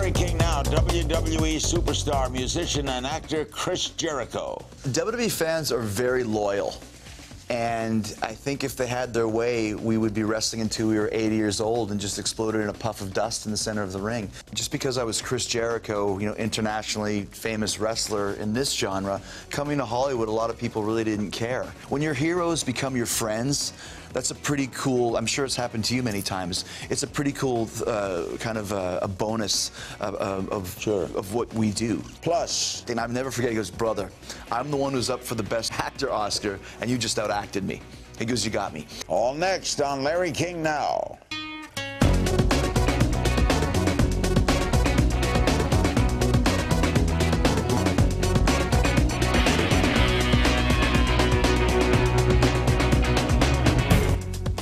Larry King now, WWE Superstar musician and actor Chris Jericho. WWE fans are very loyal. And I think if they had their way, we would be wrestling until we were 80 years old and just exploded in a puff of dust in the center of the ring. Just because I was Chris Jericho, internationally famous wrestler in this genre, coming to Hollywood, a lot of people really didn't care. When your heroes become your friends, that's a pretty cool, I'm sure it's happened to you many times, it's a pretty cool kind of a bonus of what we do. Plus, and I'll never forget, he goes, brother, I'm the one who's up for the Best Actor Oscar, and you just outacted me. He goes, you got me. All next on Larry King Now.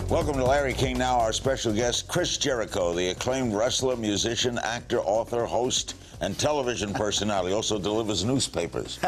Welcome to Larry King Now, our special guest, Chris Jericho, the acclaimed wrestler, musician, actor, author, host, and television personality. Also delivers newspapers.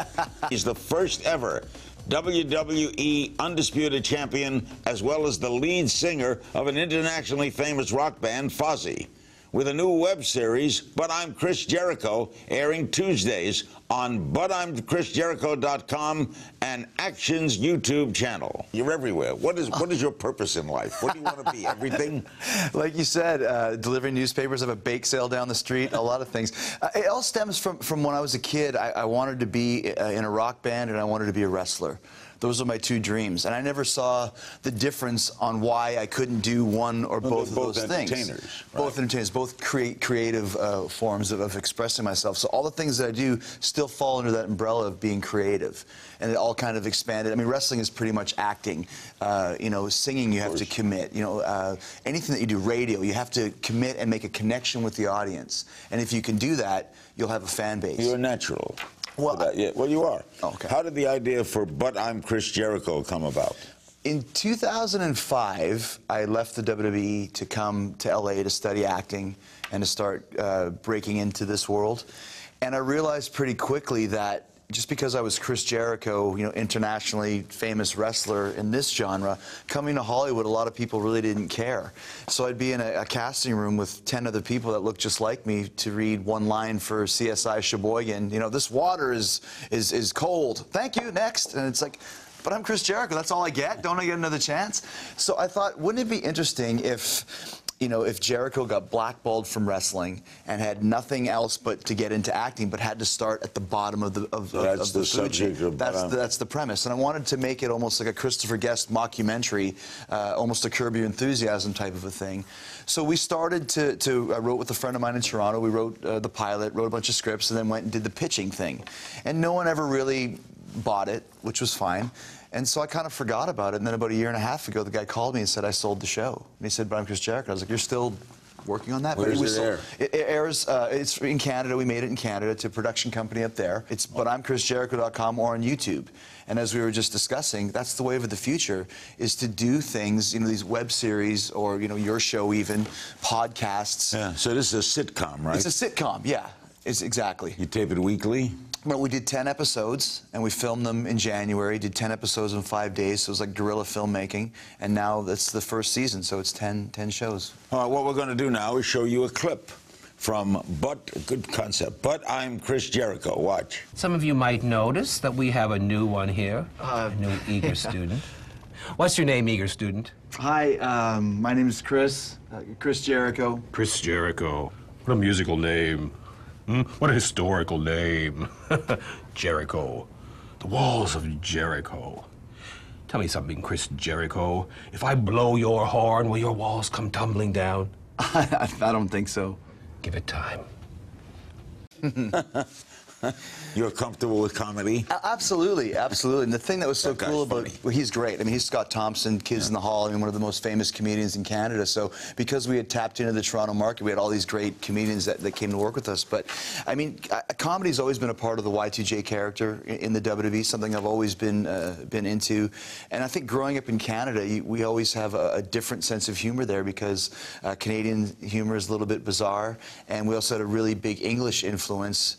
He's the first ever WWE Undisputed Champion, as well as the lead singer of an internationally famous rock band, Fozzy, with a new web series, But I'm Chris Jericho, airing Tuesdays on butimchrisjericho.com and Action's YouTube channel. You're everywhere. What is your purpose in life? What do you want to be? Everything? Like you said, delivering newspapers, have a bake sale down the street, a lot of things. It all stems from when I was a kid. I wanted to be in a rock band, and I wanted to be a wrestler. Those are my two dreams, and I never saw the difference on why I couldn't do one or both of those things. Both entertainers, both creative forms of expressing myself. So all the things that I do still fall under that umbrella of being creative, and it all kind of expanded. I mean, wrestling is pretty much acting. Singing, you have to commit. Anything that you do, radio, you have to commit and make a connection with the audience. And if you can do that, you'll have a fan base. You're a natural. Well, yeah, well, you are. Okay. How did the idea for But I'm Chris Jericho come about? In 2005, I left the WWE to come to LA to study acting and to start breaking into this world. And I realized pretty quickly that just because I was Chris Jericho, internationally famous wrestler in this genre, coming to Hollywood, a lot of people really didn't care. So I'd be in a casting room with 10 other people that looked just like me to read one line for CSI Sheboygan. This water is cold. Thank you, next. And it's like, but I'm Chris Jericho, that's all I get? Don't I get another chance? So I thought, wouldn't it be interesting if Jericho got blackballed from wrestling and had nothing else but to get into acting, but had to start at the bottom of the food chain. That's the premise. And I wanted to make it almost like a Christopher Guest mockumentary, almost a Curb Your Enthusiasm type of a thing. So we started I wrote with a friend of mine in Toronto. We wrote the pilot, wrote a bunch of scripts, and then went and did the pitching thing. And no one ever really bought it, which was fine. And so I kind of forgot about it. And then about a year and a half ago, the guy called me and said, I sold the show. And he said, but I'm Chris Jericho. I was like, you're still working on that? Where does it air? It airs, it's in Canada. We made it in Canada. It's a production company up there. It's butimchrisjericho.com or on YouTube. And as we were just discussing, that's the wave of the future, is to do things, these web series or, your show even, podcasts. Yeah, so this is a sitcom, right? It's a sitcom, yeah. It's exactly. You tape it weekly? Well, we did 10 episodes, and we filmed them in January, did 10 episodes in 5 days, so it was like guerrilla filmmaking, and now that's the first season, so it's 10 shows. All right, what we're going to do now is show you a clip from good concept, But I'm Chris Jericho. Watch. Some of you might notice that we have a new one here, a new eager student. What's your name, eager student? Hi, my name is Chris Jericho. Chris Jericho. What a musical name. What a historical name. Jericho. The walls of Jericho. Tell me something, Chris Jericho. If I blow your horn, will your walls come tumbling down? I don't think so. Give it time. You're comfortable with comedy? Absolutely, absolutely. And the thing that was so cool about, well, he's great. I mean, he's Scott Thompson, Kids in the Hall, one of the most famous comedians in Canada. So because we had tapped into the Toronto market, we had all these great comedians that came to work with us. But I mean, comedy's always been a part of the Y2J character in the WWE, something I've always been into. And I think growing up in Canada, we always have a different sense of humor there because Canadian humor is a little bit bizarre. And we also had a really big English influence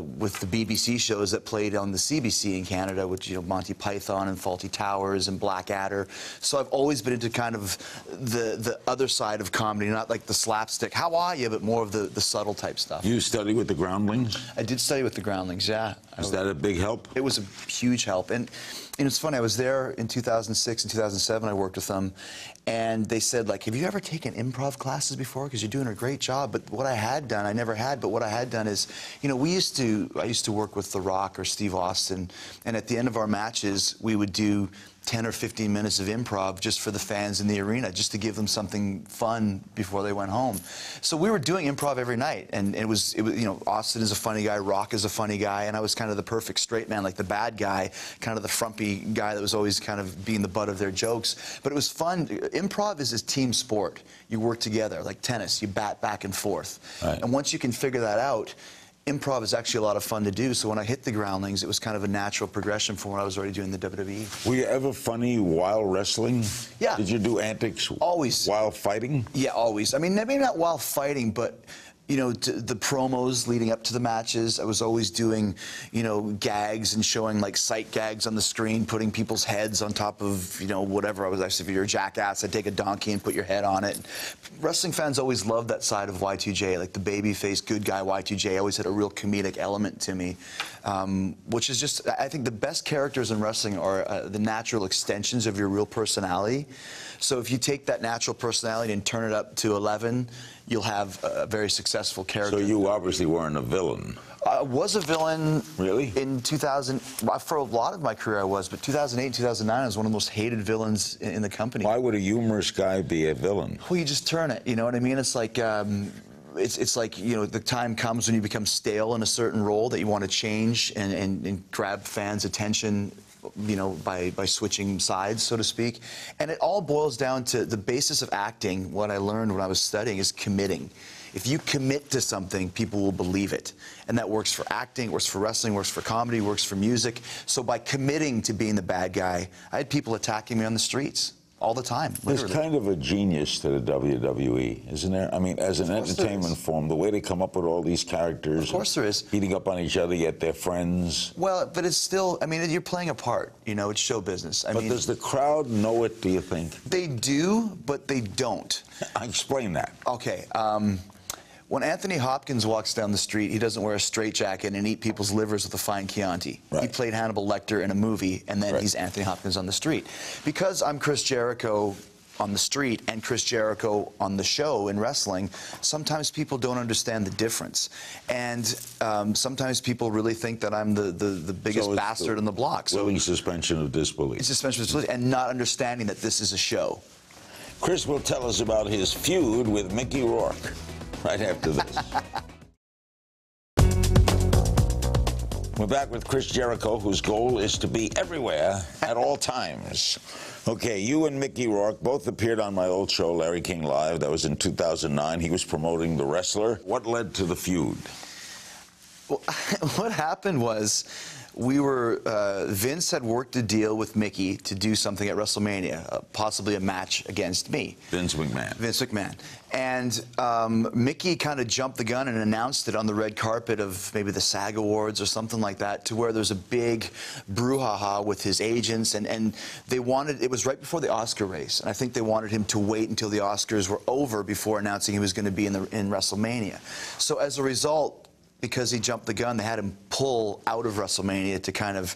with the BBC shows that played on the CBC in Canada, which, you know, Monty Python and Fawlty Towers and Blackadder. So I've always been into kind of the other side of comedy, not like the slapstick, how are you, but more of the subtle type stuff. You study with the Groundlings? I did study with the Groundlings, yeah. Is that a big help? It was a huge help. And it's funny, I was there in 2006 and 2007, I worked with them, and they said, like, have you ever taken improv classes before? Because you're doing a great job. But what I had done, I never had, but what I had done is, you know, I used to work with The Rock or Steve Austin, and at the end of our matches, we would do 10 or 15 minutes of improv just for the fans in the arena, just to give them something fun before they went home. So we were doing improv every night, and it was, you know, Austin is a funny guy, Rock is a funny guy, and I was kind of the perfect straight man, like the bad guy, kind of the frumpy guy that was always kind of being the butt of their jokes. But it was fun. Improv is a team sport. You work together, like tennis, you bat back and forth. Right. And once you can figure that out, improv is actually a lot of fun to do. So when I hit the Groundlings, it was kind of a natural progression from what I was already doing in the WWE. Were you ever funny while wrestling? Yeah. Did you do antics always while fighting? Yeah, always. I mean, maybe not while fighting, but, you know, the promos leading up to the matches, I was always doing, you know, gags and showing, like, sight gags on the screen, putting people's heads on top of, you know, whatever I was. If you're a jackass, I'd take a donkey and put your head on it. Wrestling fans always loved that side of Y2J, like the babyface, good guy Y2J always had a real comedic element to me, which is just, I think the best characters in wrestling are the natural extensions of your real personality. So if you take that natural personality and turn it up to 11, you'll have a very successful character. So you obviously weren't a villain. I was a villain. Really? In 2000, for a lot of my career I was, but 2008, 2009 I was one of the most hated villains in the company. Why would a humorous guy be a villain? Well, you just turn it, you know what I mean? It's like, it's like, you know, the time comes when you become stale in a certain role that you want to change and grab fans' attention, you know, by switching sides, so to speak. And it all boils down to the basis of acting. What I learned when I was studying is committing. If you commit to something, people will believe it. And that works for acting, works for wrestling, works for comedy, works for music. So by committing to being the bad guy, I had people attacking me on the streets all the time, literally. There's kind of a genius to the WWE, isn't there? I mean, as an entertainment form, the way they come up with all these characters. Of course there is. Beating up on each other, yet they're friends. Well, but it's still, I mean, you're playing a part, you know, it's show business. I But mean, does the crowd know it, do you think? they do, but they don't. Explain that. Okay, when Anthony Hopkins walks down the street, he doesn't wear a straitjacket and eat people's livers with a fine Chianti. Right. He played Hannibal Lecter in a movie, and then he's Anthony Hopkins on the street. Because I'm Chris Jericho on the street and Chris Jericho on the show in wrestling, sometimes people don't understand the difference. And sometimes people really think that I'm the biggest bastard on the block. So willing suspension of disbelief. it's suspension of disbelief, and not understanding that this is a show. Chris will tell us about his feud with Mickey Rourke right after this. We're back with Chris Jericho, whose goal is to be everywhere at all times. Okay, you and Mickey Rourke both appeared on my old show, Larry King Live. That was in 2009. He was promoting The Wrestler. What led to the feud? Well, what happened was, Vince had worked a deal with Mickey to do something at WrestleMania, possibly a match against me. Vince McMahon. Vince McMahon. And Mickey kind of jumped the gun and announced it on the red carpet of maybe the SAG Awards or something like that, to where there's a big brouhaha with his agents, and they wanted, it was right before the Oscar race, and I think they wanted him to wait until the Oscars were over before announcing he was going to be in WrestleMania. So as a result, because he jumped the gun, they had him pull out of WrestleMania to kind of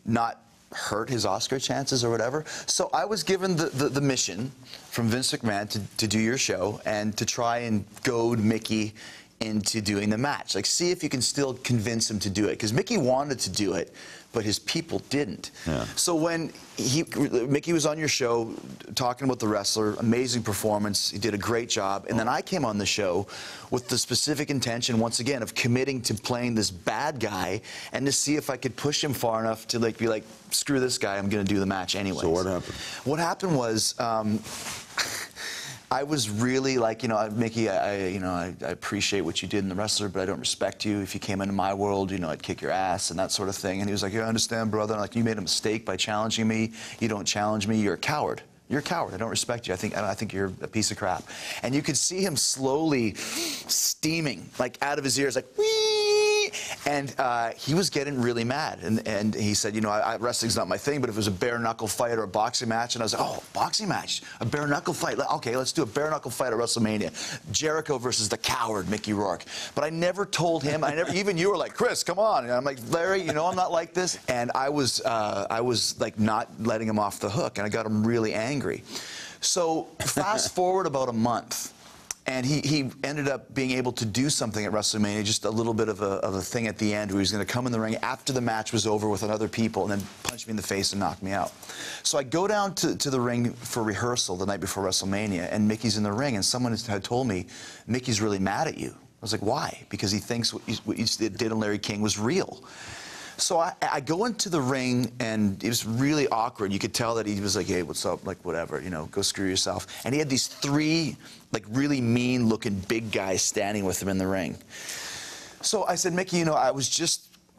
not hurt his Oscar chances or whatever. So I was given the mission from Vince McMahon to do your show and to try and goad Mickey into doing the match. Like, see if you can still convince him to do it. Because Mickey wanted to do it, but his people didn't. Yeah. So when Mickey was on your show talking about The Wrestler, amazing performance, he did a great job, and then I came on the show with the specific intention, once again, of committing to playing this bad guy and to see if I could push him far enough to be like, screw this guy, I'm going to do the match anyway. So what happened? What happened was, I was really like, you know, Mickey, I appreciate what you did in The Wrestler, but I don't respect you. If you came into my world, you know, I'd kick your ass and that sort of thing. And he was like, yeah, I understand, brother. And like, you made a mistake by challenging me. You don't challenge me. You're a coward. You're a coward. I don't respect you. I think you're a piece of crap. And you could see him slowly steaming, like out of his ears, like, whee! And he was getting really mad, and he said, you know, wrestling's not my thing, but if it was a bare-knuckle fight or a boxing match, and I was like, oh, boxing match, a bare-knuckle fight, okay, let's do a bare-knuckle fight at WrestleMania. Jericho versus the coward, Mickey Rourke. But I never told him, even you were like, Chris, come on. And I'm like, Larry, you know I'm not like this. And I was like not letting him off the hook, and I got him really angry. So fast forward about a month, and he ended up being able to do something at WrestleMania, just a little bit of a thing at the end where he was going to come in the ring after the match was over with other people and then punch me in the face and knock me out. So I go down to the ring for rehearsal the night before WrestleMania, and Mickey's in the ring, and someone had told me, Mickey's really mad at you. I was like, why? Because he thinks what you did on Larry King was real. So I go into the ring, and it was really awkward. You could tell that he was like, hey, what's up? Like, whatever, you know, go screw yourself. And he had these three, like, really mean-looking big guys standing with him in the ring. So I said, Mickey, you know,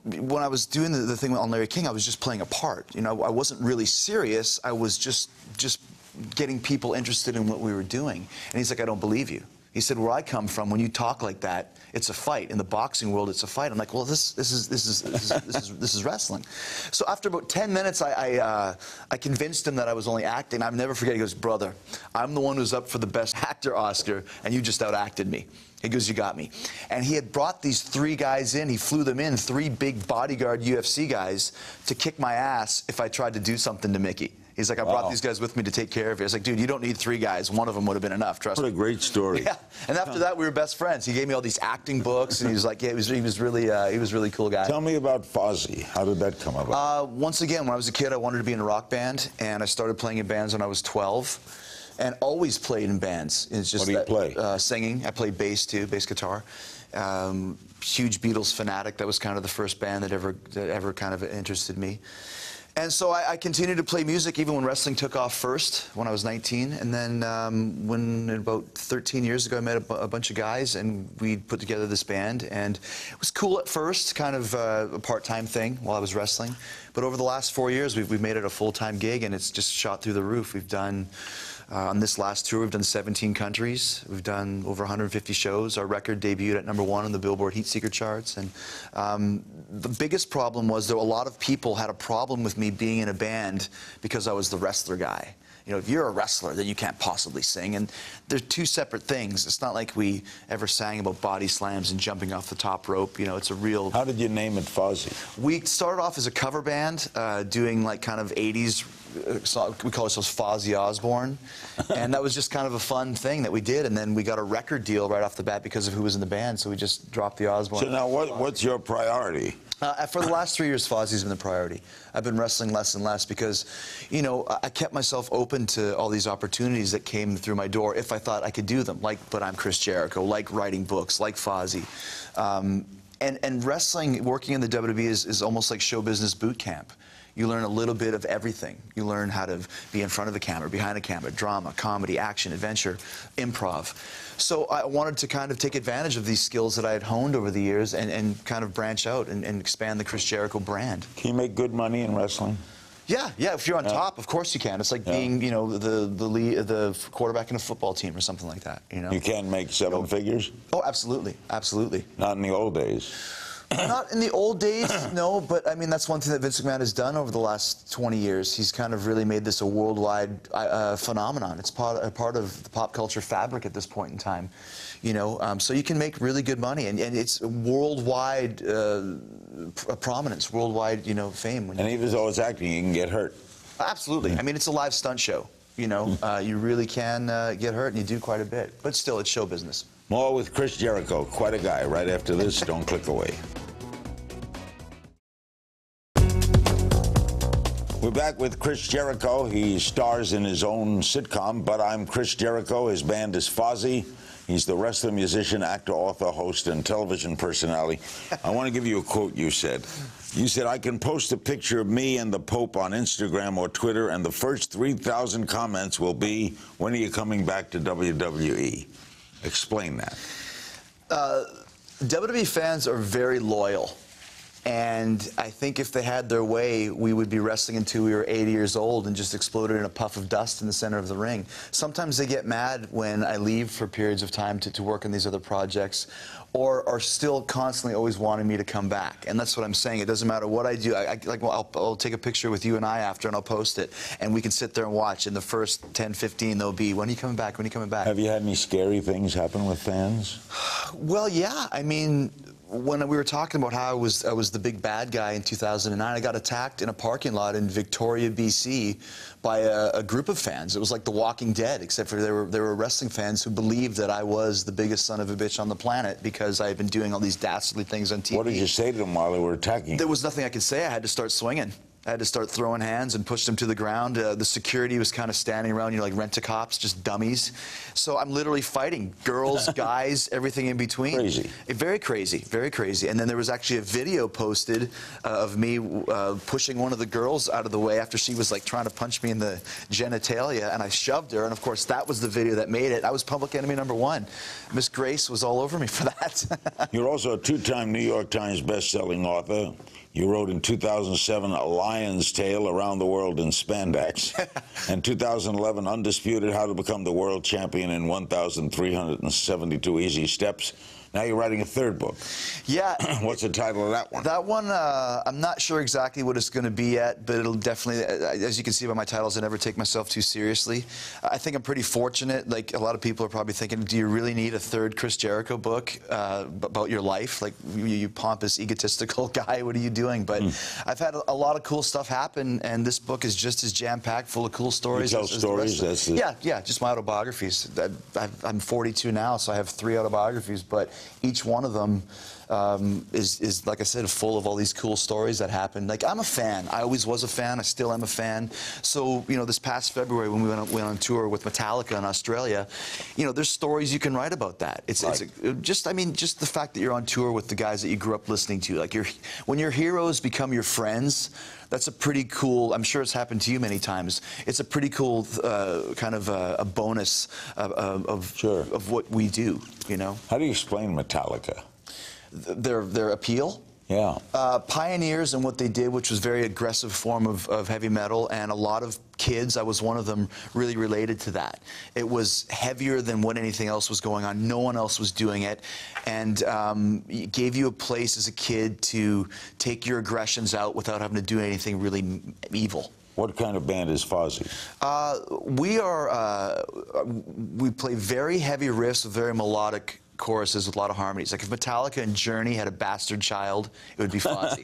when I was doing the thing on Larry King, I was just playing a part. You know, I wasn't really serious. I was just getting people interested in what we were doing. And he's like, I don't believe you. He said, where I come from, when you talk like that, it's a fight. In the boxing world, it's a fight. I'm like, well, this is wrestling. So after about 10 minutes, I convinced him that I was only acting. I'll never forget. He goes, brother, I'm the one who's up for the Best Actor Oscar, and you just out-acted me. He goes, you got me. And he had brought these three guys in. He flew them in, three big bodyguard UFC guys, to kick my ass if I tried to do something to Mickey. He's like, I brought these guys with me to take care of you. I was like, dude, you don't need three guys. One of them would have been enough, trust me. What a great story. Yeah. And after that, we were best friends. He gave me all these acting books, and he was like, yeah, he was really a cool guy. Tell me about Fozzy. How did that come about? Once again, when I was a kid, I wanted to be in a rock band, and I started playing in bands when I was 12, and always played in bands. It's just what do you play? Singing. I played bass too, bass guitar. Huge Beatles fanatic. That was kind of the first band that ever kind of interested me. And so I continued to play music even when wrestling took off first, when I was 19. And then when about 13 years ago, I met a bunch of guys, and we put together this band. And it was cool at first, kind of a part-time thing while I was wrestling. But over the last 4 years, we've made it a full-time gig, and it's just shot through the roof. We've done, on this last tour, we've done 17 countries. We've done over 150 shows. Our record debuted at #1 on the Billboard Heat Seeker charts. And the biggest problem was that a lot of people had a problem with me being in a band because I was the wrestler guy. You know, if you're a wrestler, then you can't possibly sing. And they're two separate things. It's not like we ever sang about body slams and jumping off the top rope. You know, it's a real... How did you name it Fozzy? We started off as a cover band, doing like kind of 80s, we call ourselves Fozzy Osbourne. And that was just kind of a fun thing that we did. And then we got a record deal right off the bat because of who was in the band, so we just dropped the Osbourne. So now what's your priority? For the last 3 years, Fozzy's been the priority. I've been wrestling less and less because, you know, I kept myself open to all these opportunities that came through my door if I thought I could do them, like But I'm Chris Jericho, like writing books, like Fozzy. And wrestling, working in the WWE is almost like show business boot camp. You learn a little bit of everything. You learn how to be in front of the camera, behind the camera, drama, comedy, action, adventure, improv. So I wanted to kind of take advantage of these skills that I had honed over the years and kind of branch out and expand the Chris Jericho brand. Can you make good money in wrestling? Yeah, if you're on top, of course you can. It's like being, you know, the quarterback in a football team or something like that, you know? You can make seven figures? Oh, absolutely, absolutely. Not in the old days. Not in the old days, no, but I mean, that's one thing that Vince McMahon has done over the last 20 years. He's kind of really made this a worldwide phenomenon. It's part of the pop culture fabric at this point in time, you know, so you can make really good money, and it's worldwide prominence, worldwide, you know, fame. And even though it's acting, you can get hurt. Absolutely. I mean, it's a live stunt show, you know. You really can get hurt, and you do quite a bit, but still, it's show business. More with Chris Jericho, quite a guy. Right after this, don't click away. We're back with Chris Jericho. He stars in his own sitcom, But I'm Chris Jericho. His band is Fozzy. He's the wrestler, musician, actor, author, host, and television personality. I want to give you a quote you said. You said, I can post a picture of me and the Pope on Instagram or Twitter, and the first 3,000 comments will be, when are you coming back to WWE? Explain that. WWE fans are very loyal. And I think if they had their way, we would be wrestling until we were 80 years old and just exploded in a puff of dust in the center of the ring. Sometimes they get mad when I leave for periods of time to work on these other projects, or are still constantly always wanting me to come back. And that's what I'm saying. It doesn't matter what I do. I'll take a picture with you and I after, and I'll post it, and we can sit there and watch. In the first 10, 15, they'll be, when are you coming back? When are you coming back? Have you had any scary things happen with fans? Well, yeah. I mean, when we were talking about how I was the big bad guy in 2009, I got attacked in a parking lot in Victoria, BC, by a group of fans. It was like The Walking Dead, except for they were wrestling fans who believed that I was the biggest son of a bitch on the planet because I had been doing all these dastardly things on TV. What did you say to them while they were attacking? There was nothing I could say. I had to start swinging. I had to start throwing hands and push them to the ground. The security was kind of standing around, you know, like rent-a-cops, just dummies. So I'm literally fighting girls, guys, everything in between. Crazy. Very crazy, very crazy. And then there was actually a video posted of me pushing one of the girls out of the way after she was like trying to punch me in the genitalia, and I shoved her. And of course, that was the video that made it. I was public enemy #1. Miss Grace was all over me for that. You're also a two-time New York Times best-selling author. You wrote in 2007 A Lion's Tale Around the World in Spandex, and 2011 Undisputed How to Become the World Champion in 1,372 Easy Steps. Now you're writing a third book. Yeah. What's the title of that one? That one, I'm not sure exactly what it's going to be yet, but it'll definitely, as you can see by my titles, I never take myself too seriously. I think I'm pretty fortunate. Like, a lot of people are probably thinking, do you really need a third Chris Jericho book about your life? Like, you pompous, egotistical guy, what are you doing? But I've had a lot of cool stuff happen, and this book is just as jam-packed, full of cool stories. You tell stories? Yeah, just my autobiographies. I'm 42 now, so I have 3 autobiographies, but each one of them is, like I said, full of all these cool stories that happened. Like, I'm a fan. I always was a fan. I still am a fan. So, you know, this past February when we went on tour with Metallica in Australia, you know, there's stories you can write about that. It's just the fact that you're on tour with the guys that you grew up listening to. Like, when your heroes become your friends, that's a pretty cool, I'm sure it's happened to you many times, it's a pretty cool kind of a bonus of what we do, you know? How do you explain Metallica? Their appeal? Yeah. Pioneers in what they did, which was very aggressive form of heavy metal, and a lot of kids, I was one of them, really related to that. It was heavier than what anything else was going on. No one else was doing it, and it gave you a place as a kid to take your aggressions out without having to do anything really evil. What kind of band is Fozzy? We play very heavy riffs with very melodic choruses with a lot of harmonies. Like, if Metallica and Journey had a bastard child, it would be Fozzy.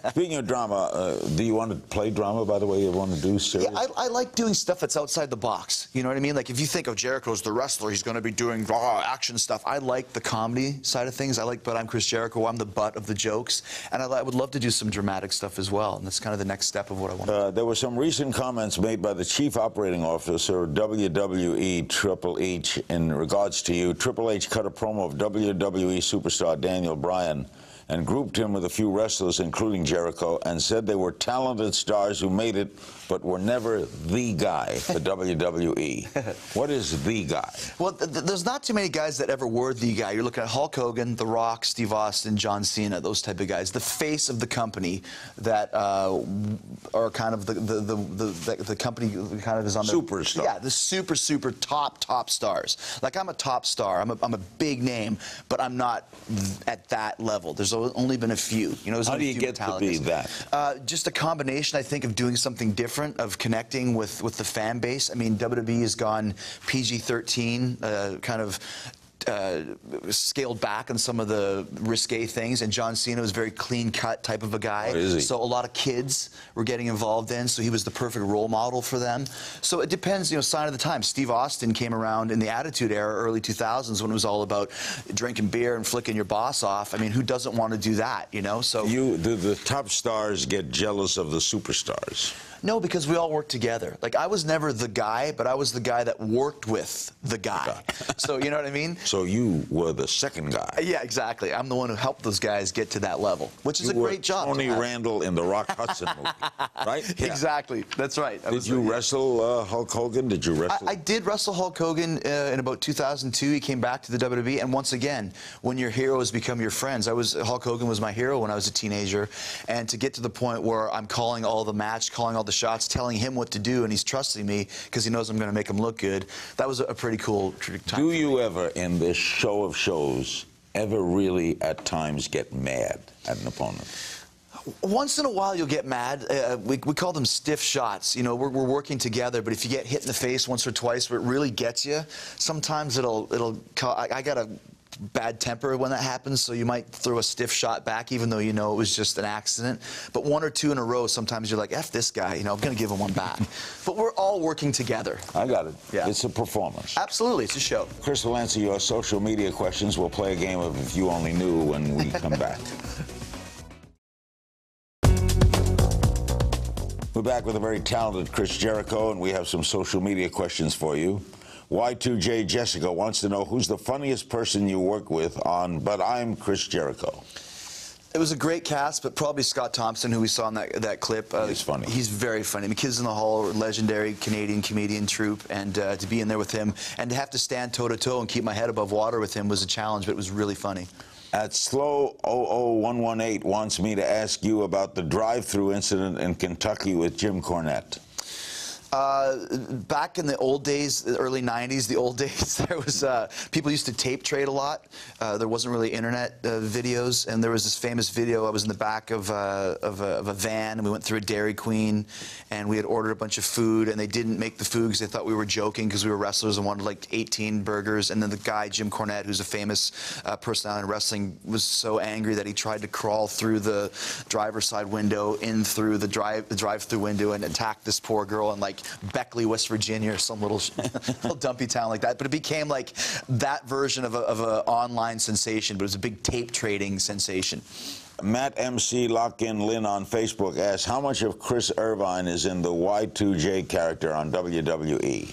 Speaking of drama, do you want to play drama, by the way? You want to do serious? Yeah, I like doing stuff that's outside the box. You know what I mean? Like, if you think, oh, Jericho's the wrestler, he's going to be doing raw action stuff. I like the comedy side of things. I like, but I'm Chris Jericho. I'm the butt of the jokes. And I would love to do some dramatic stuff as well. And that's kind of the next step of what I want to do. There were some recent comments made by the chief operating officer of WWE Triple H in regards to you. Triple H cut a promo of WWE Superstar Daniel Bryan and grouped him with a few wrestlers, including Jericho, and said they were talented stars who made it, but were never the guy for WWE. What is the guy? Well, there's not too many guys that ever were the guy. You're looking at Hulk Hogan, The Rock, Steve Austin, John Cena, those type of guys. The face of the company that are kind of the company kind of is on the superstar. Yeah, the super top stars. Like, I'm a top star. I'm a big name, but I'm not at that level. There's only been a few. You know, how do you get to be that? Just a combination, I think, of doing something different, of connecting with the fan base. I mean, WWE has gone PG-13, kind of scaled back on some of the risque things, and John Cena was a very clean-cut type of a guy. What is he? So a lot of kids were getting involved in, so he was the perfect role model for them. So it depends, you know, sign of the time. Steve Austin came around in the Attitude Era, early 2000s, when it was all about drinking beer and flicking your boss off. I mean, who doesn't want to do that, you know? So do the top stars get jealous of the superstars? No, because we all worked together. Like, I was never the guy, but I was the guy that worked with the guy. So, you know what I mean? So you were the second guy. Yeah, exactly. I'm the one who helped those guys get to that level, which is a great job. Tony Randall in the Rock Hudson movie, right? Yeah. Exactly. That's right. Did you wrestle Hulk Hogan? Did you wrestle? I did wrestle Hulk Hogan in about 2002. He came back to the WWE, and once again, when your heroes become your friends, Hulk Hogan was my hero when I was a teenager, and to get to the point where I'm calling all the match, calling all the shots, telling him what to do, and he's trusting me because he knows I'm going to make him look good. That was a pretty cool time. Do you ever, in this show of shows, ever really at times get mad at an opponent? Once in a while you'll get mad. We call them stiff shots. You know, we're working together, but if you get hit in the face once or twice where it really gets you, sometimes I got a bad temper when that happens, so you might throw a stiff shot back even though you know it was just an accident. But one or two in a row, sometimes you're like, F this guy, you know, I'm going to give him one back. But we're all working together. I got it. Yeah. It's a performance. Absolutely, it's a show. Chris will answer your social media questions. We'll play a game of If You Only Knew when we come back. We're back with a very talented Chris Jericho, and we have some social media questions for you. Y2J Jessica wants to know who's the funniest person you work with on But I'm Chris Jericho. It was a great cast, but probably Scott Thompson, who we saw in that clip. He's funny. He's very funny. The Kids in the Hall, legendary Canadian comedian troupe, and to be in there with him and to have to stand toe-to-toe and keep my head above water with him was a challenge, but it was really funny. At Slow00118 wants me to ask you about the drive-through incident in Kentucky with Jim Cornette. Back in the old days, the early 90s, the old days, there was, people used to tape trade a lot. There wasn't really internet videos, and there was this famous video. I was in the back of a van, and we went through a Dairy Queen, and we had ordered a bunch of food, and they didn't make the food because they thought we were joking because we were wrestlers and wanted like 18 burgers, and then the guy, Jim Cornette, who's a famous personality in wrestling, was so angry that he tried to crawl through the driver's side window in through the drive-through window and attack this poor girl, and like Beckley, West Virginia, or some little dumpy town like that. But it became like that version of an online sensation, but it was a big tape trading sensation. Matt MC Lock-In Lynn on Facebook asks, how much of Chris Irvine is in the Y2J character on WWE?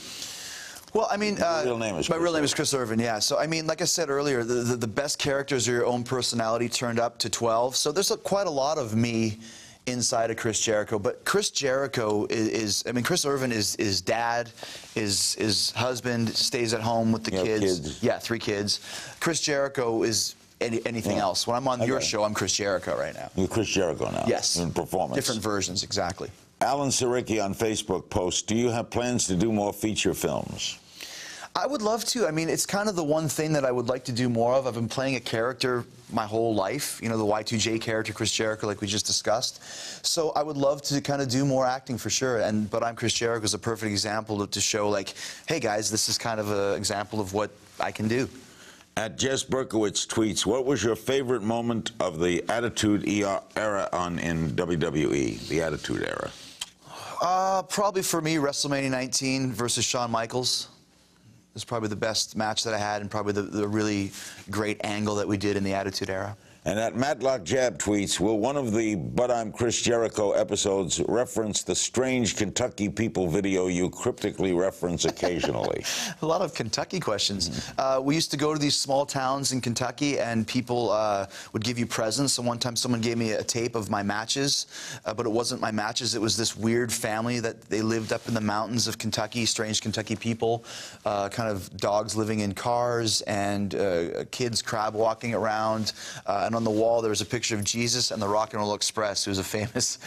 Well, I mean, my real name is Chris Irvin, yeah. So, I mean, like I said earlier, the best characters are your own personality turned up to 12. So there's quite a lot of me inside of Chris Jericho, but Chris Jericho I mean, Chris Irvin is dad, is husband, stays at home with the kids. Yeah, 3 kids. Chris Jericho is anything else. When I'm on your show, I'm Chris Jericho right now. You're Chris Jericho now? Yes. In performance. Different versions, exactly. Alan Siricki on Facebook posts, do you have plans to do more feature films? I would love to. I mean, it's kind of the one thing that I would like to do more of. I've been playing a character my whole life, you know, the Y2J character, Chris Jericho, like we just discussed. So I would love to kind of do more acting for sure. But I'm Chris Jericho is a perfect example to show, like, hey guys, this is kind of an example of what I can do. At Jess Berkowitz tweets, what was your favorite moment of the Attitude Era in WWE, the Attitude Era? Probably for me, WrestleMania 19 versus Shawn Michaels. It was probably the best match that I had, and probably the really great angle that we did in the Attitude Era. And at Matlock Jab tweets, will one of the But I'm Chris Jericho episodes reference the strange Kentucky people video you cryptically reference occasionally? A lot of Kentucky questions. We used to go to these small towns in Kentucky, and people would give you presents. And one time someone gave me a tape of my matches, but it wasn't my matches. It was this weird family that they lived up in the mountains of Kentucky, strange Kentucky people, kind of dogs living in cars, and kids crab walking around. And on the wall there was a picture of Jesus and the Rock and Roll Express, who was a famous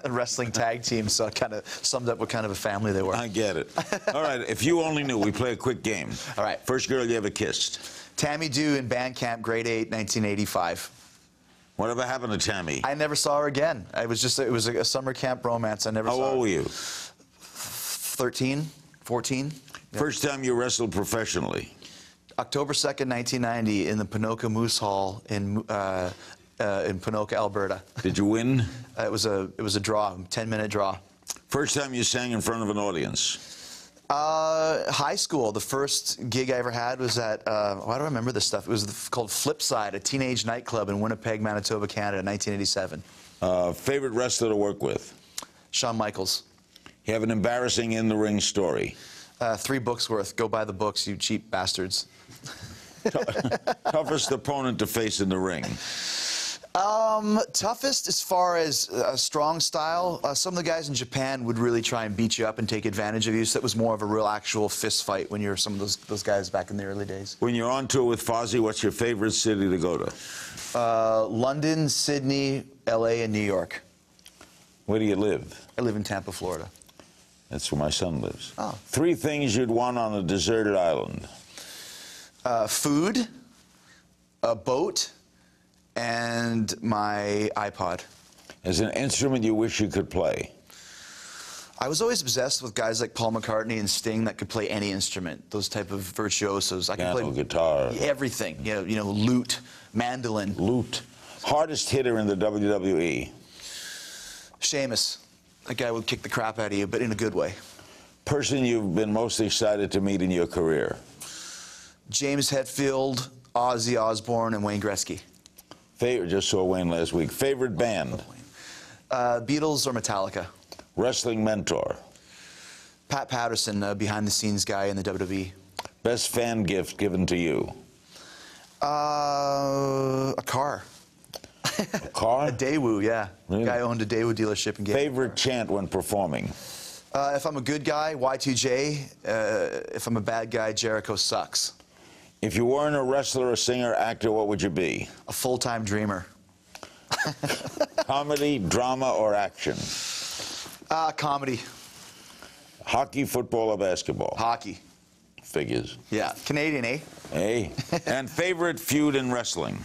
wrestling tag team, so it kind of summed up what kind of a family they were. I get it. All right, if you only knew, we play a quick game. All right. First girl you ever kissed? Tammy Dew in band camp, grade 8, 1985. Whatever happened to Tammy? I never saw her again. It was a summer camp romance. I never saw her. How old were you? 13, 14. Yep. First time you wrestled professionally? October 2nd, 1990, in the Ponoka Moose Hall in Ponoka, Alberta. Did you win? It was a draw, 10-minute draw. First time you sang in front of an audience? High school. The first gig I ever had was at, why do I remember this stuff? It was called Flipside, a teenage nightclub in Winnipeg, Manitoba, Canada, 1987. Favorite wrestler to work with? Shawn Michaels. You have an embarrassing in-the-ring story. 3 books worth. Go buy the books, you cheap bastards. Toughest opponent to face in the ring. Toughest as far as strong style, some of the guys in Japan would really try and beat you up and take advantage of you, so it was more of a real actual fist fight when you're some of those guys back in the early days. When you're on tour with Fozzy, what's your favorite city to go to? London, Sydney, LA, and New York. Where do you live? I live in Tampa, Florida. That's where my son lives. Oh. 3 things you'd want on a deserted island. Food, a boat, and my iPod. As an instrument you wish you could play. I was always obsessed with guys like Paul McCartney and Sting that could play any instrument, those type of virtuosos. I could Piano, play guitar. everything, you know, lute, mandolin. Lute. Hardest hitter in the WWE. Sheamus. That guy would kick the crap out of you, but in a good way. Person you've been most excited to meet in your career. James Hetfield, Ozzy Osbourne, and Wayne Gretzky. Just saw Wayne last week. Favorite band? Beatles or Metallica? Wrestling mentor? Pat Patterson, behind-the-scenes guy in the WWE. Best fan gift given to you? A car. A car? A Daewoo, yeah. Really? Guy owned a Daewoo dealership in Gainesville. Favorite chant when performing? If I'm a good guy, Y2J. If I'm a bad guy, Jericho sucks. If you weren't a wrestler, a singer, actor, what would you be? A full-time dreamer. Comedy, drama, or action? Comedy. Hockey, football, or basketball? Hockey. Figures. Yeah. Canadian, eh? Hey. And favorite feud in wrestling?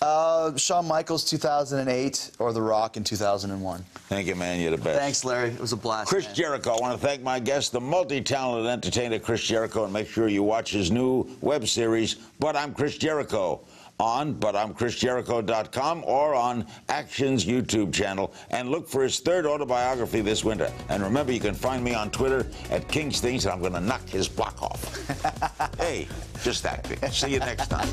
Shawn Michaels, 2008, or The Rock in 2001. Thank you, man. You're the best. Thanks, Larry. It was a blast. Chris man. Jericho. I want to thank my guest, the multi-talented entertainer Chris Jericho, and make sure you watch his new web series, But I'm Chris Jericho, on butimchrisjericho.com or on Action's YouTube channel. And look for his 3rd autobiography this winter. And remember, you can find me on Twitter at Kingstings, and I'm going to knock his block off. Hey, just acting. See you next time.